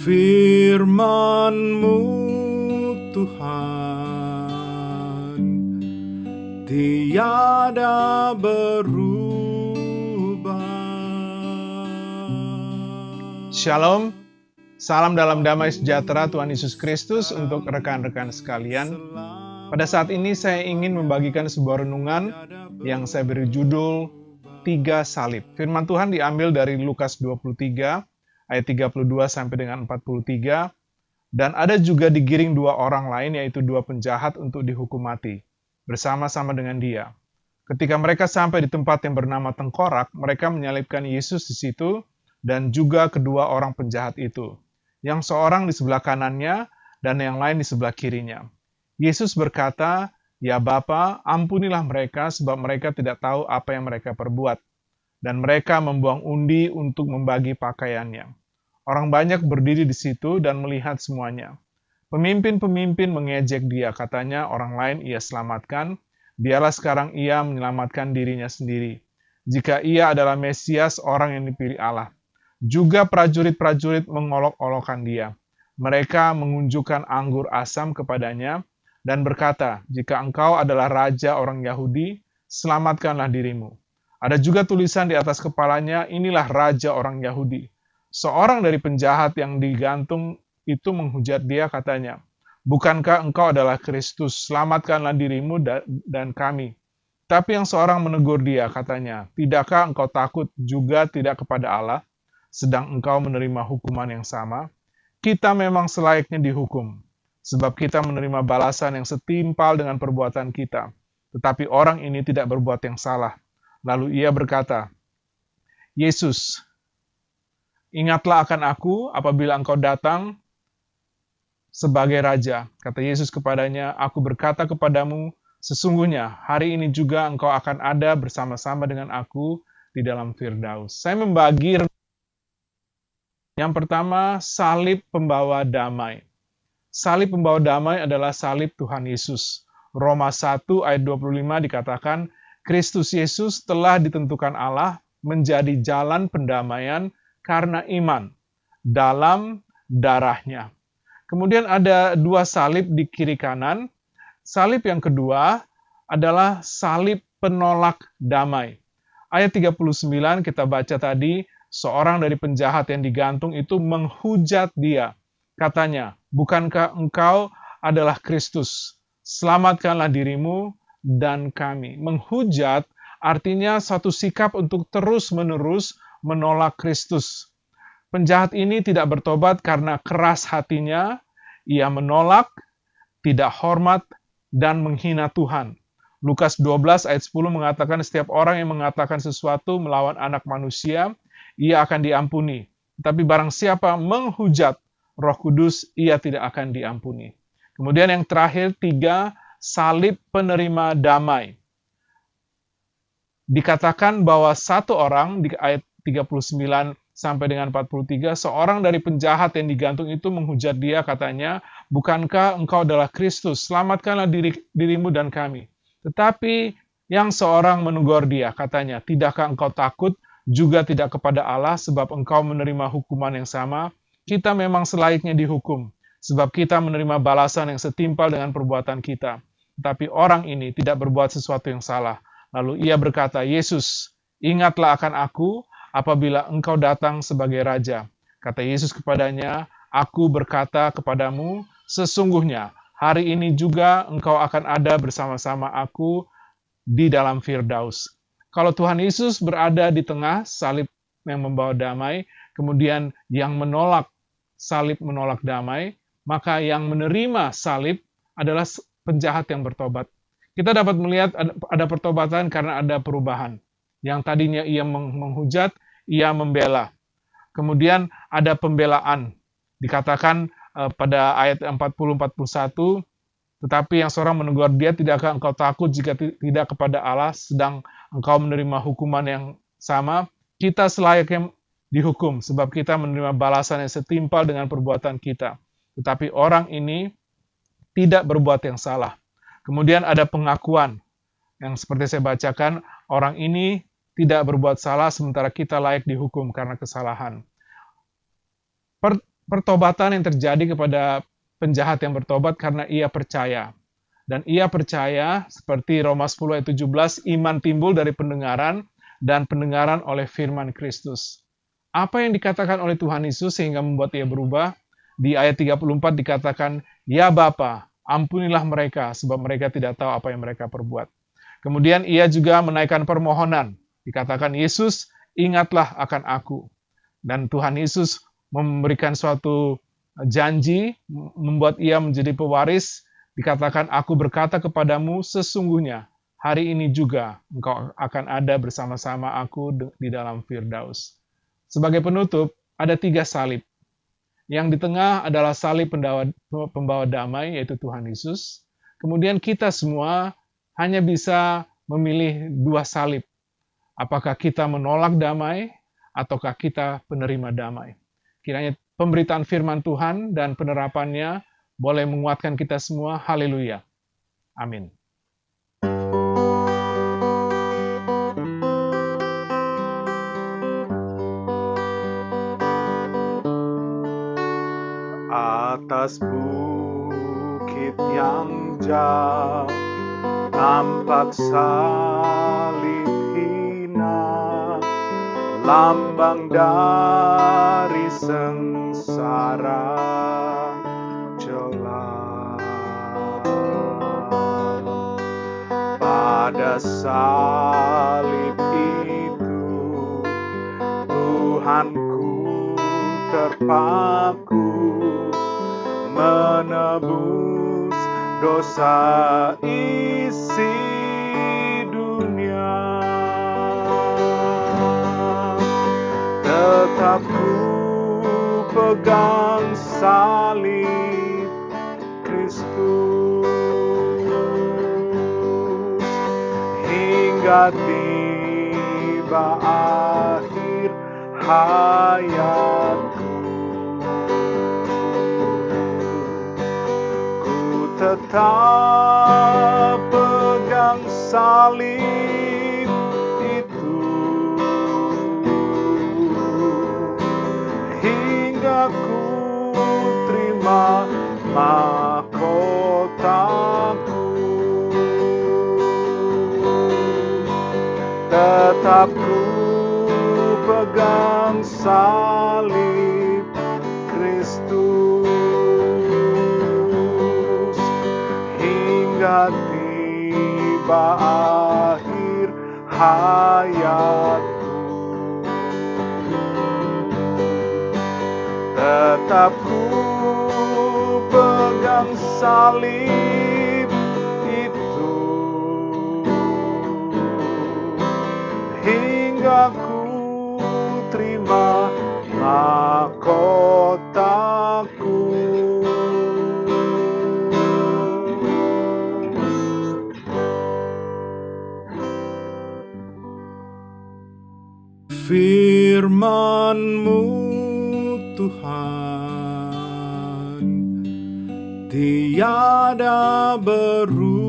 Firman-Mu Tuhan tiada berubah. Shalom, salam dalam damai sejahtera Tuhan Yesus Kristus untuk rekan-rekan sekalian. Pada saat ini saya ingin membagikan sebuah renungan yang saya beri judul 3 salib. Firman Tuhan diambil dari Lukas 23 ayat 32 sampai dengan 43, dan ada juga digiring 2 orang lain, yaitu 2 penjahat untuk dihukum mati, bersama-sama dengan dia. Ketika mereka sampai di tempat yang bernama Tengkorak, mereka menyalibkan Yesus di situ, dan juga kedua orang penjahat itu, yang seorang di sebelah kanannya, dan yang lain di sebelah kirinya. Yesus berkata, "Ya Bapa, ampunilah mereka, sebab mereka tidak tahu apa yang mereka perbuat." Dan mereka membuang undi untuk membagi pakaiannya. Orang banyak berdiri di situ dan melihat semuanya. Pemimpin-pemimpin mengejek dia, katanya orang lain ia selamatkan, biarlah sekarang ia menyelamatkan dirinya sendiri. Jika ia adalah Mesias, orang yang dipilih Allah. Juga prajurit-prajurit mengolok-olokkan dia. Mereka mengunjukkan anggur asam kepadanya dan berkata, "Jika engkau adalah raja orang Yahudi, selamatkanlah dirimu." Ada juga tulisan di atas kepalanya, "Inilah raja orang Yahudi." Seorang dari penjahat yang digantung itu menghujat dia, katanya, "Bukankah engkau adalah Kristus? Selamatkanlah dirimu dan kami." Tapi yang seorang menegur dia, katanya, "Tidakkah engkau takut juga tidak kepada Allah, sedang engkau menerima hukuman yang sama? Kita memang selayaknya dihukum, sebab kita menerima balasan yang setimpal dengan perbuatan kita. Tetapi orang ini tidak berbuat yang salah." Lalu ia berkata, "Yesus, ingatlah akan aku apabila engkau datang sebagai raja." Kata Yesus kepadanya, "Aku berkata kepadamu, sesungguhnya hari ini juga engkau akan ada bersama-sama dengan aku di dalam Firdaus." Saya membagi yang pertama, salib pembawa damai. Salib pembawa damai adalah salib Tuhan Yesus. Roma 1 ayat 25 dikatakan, Kristus Yesus telah ditentukan Allah menjadi jalan pendamaian karena iman dalam darahnya. Kemudian ada 2 salib di kiri kanan. Salib yang kedua adalah salib penolak damai. Ayat 39 kita baca tadi, seorang dari penjahat yang digantung itu menghujat dia. Katanya, "Bukankah engkau adalah Kristus? Selamatkanlah dirimu dan kami." Menghujat artinya satu sikap untuk terus-menerus menolak Kristus. Penjahat ini tidak bertobat karena keras hatinya, ia menolak, tidak hormat, dan menghina Tuhan. Lukas 12 ayat 10 mengatakan, setiap orang yang mengatakan sesuatu melawan anak manusia, ia akan diampuni. Tetapi barang siapa menghujat Roh Kudus, ia tidak akan diampuni. Kemudian yang terakhir, 3, salib penerima damai. Dikatakan bahwa satu orang, di ayat 39 sampai dengan 43, seorang dari penjahat yang digantung itu menghujat dia, katanya, "Bukankah engkau adalah Kristus? Selamatkanlah dirimu dan kami." Tetapi yang seorang menegur dia, katanya, "Tidakkah engkau takut juga tidak kepada Allah, sebab engkau menerima hukuman yang sama? Kita memang selayaknya dihukum, sebab kita menerima balasan yang setimpal dengan perbuatan kita." Tetapi orang ini tidak berbuat sesuatu yang salah. Lalu ia berkata, "Yesus, ingatlah akan aku apabila engkau datang sebagai raja." Kata Yesus kepadanya, "Aku berkata kepadamu, sesungguhnya hari ini juga engkau akan ada bersama-sama aku di dalam Firdaus." Kalau Tuhan Yesus berada di tengah salib yang membawa damai, kemudian yang menolak salib menolak damai, maka yang menerima salib adalah penjahat yang bertobat. Kita dapat melihat ada pertobatan karena ada perubahan. Yang tadinya ia menghujat, ia membela. Kemudian ada pembelaan. Dikatakan pada ayat 40-41, "Tetapi yang seorang menegur dia, tidakkah engkau takut jika tidak kepada Allah, sedang engkau menerima hukuman yang sama? Kita selayaknya dihukum, sebab kita menerima balasan yang setimpal dengan perbuatan kita." Tetapi orang ini tidak berbuat yang salah. Kemudian ada pengakuan, yang seperti saya bacakan, orang ini tidak berbuat salah sementara kita layak dihukum karena kesalahan. pertobatan yang terjadi kepada penjahat yang bertobat karena ia percaya. Dan ia percaya, seperti Roma 10 ayat 17, iman timbul dari pendengaran, dan pendengaran oleh firman Kristus. Apa yang dikatakan oleh Tuhan Yesus sehingga membuat ia berubah? Di ayat 34 dikatakan, "Ya Bapa, ampunilah mereka, sebab mereka tidak tahu apa yang mereka perbuat." Kemudian ia juga menaikkan permohonan. Dikatakan, "Yesus, ingatlah akan aku." Dan Tuhan Yesus memberikan suatu janji, membuat ia menjadi pewaris. Dikatakan, "Aku berkata kepadamu, sesungguhnya hari ini juga engkau akan ada bersama-sama aku di dalam Firdaus." Sebagai penutup, ada 3 salib. Yang di tengah adalah salib pembawa damai, yaitu Tuhan Yesus. Kemudian kita semua hanya bisa memilih 2 salib. Apakah kita menolak damai, ataukah kita penerima damai? Kiranya pemberitaan firman Tuhan dan penerapannya boleh menguatkan kita semua. Haleluya. Amin. Atas bukit yang jauh tampak salib hina, lambang dari sengsara celah. Pada salib itu Tuhanku terpaku, menebus dosa isi dunia. Tetap ku pegang salib Kristus hingga tiba akhir hayatku. Tetap pegang salib itu hingga ku terima mahkotaku. Tetap ku pegang salib Kristus hingga tiba akhir hayatku. Tetap ku pegang salib itu hingga ku terima mahkotaku. Firman-Mu Tuhan tiada berubah.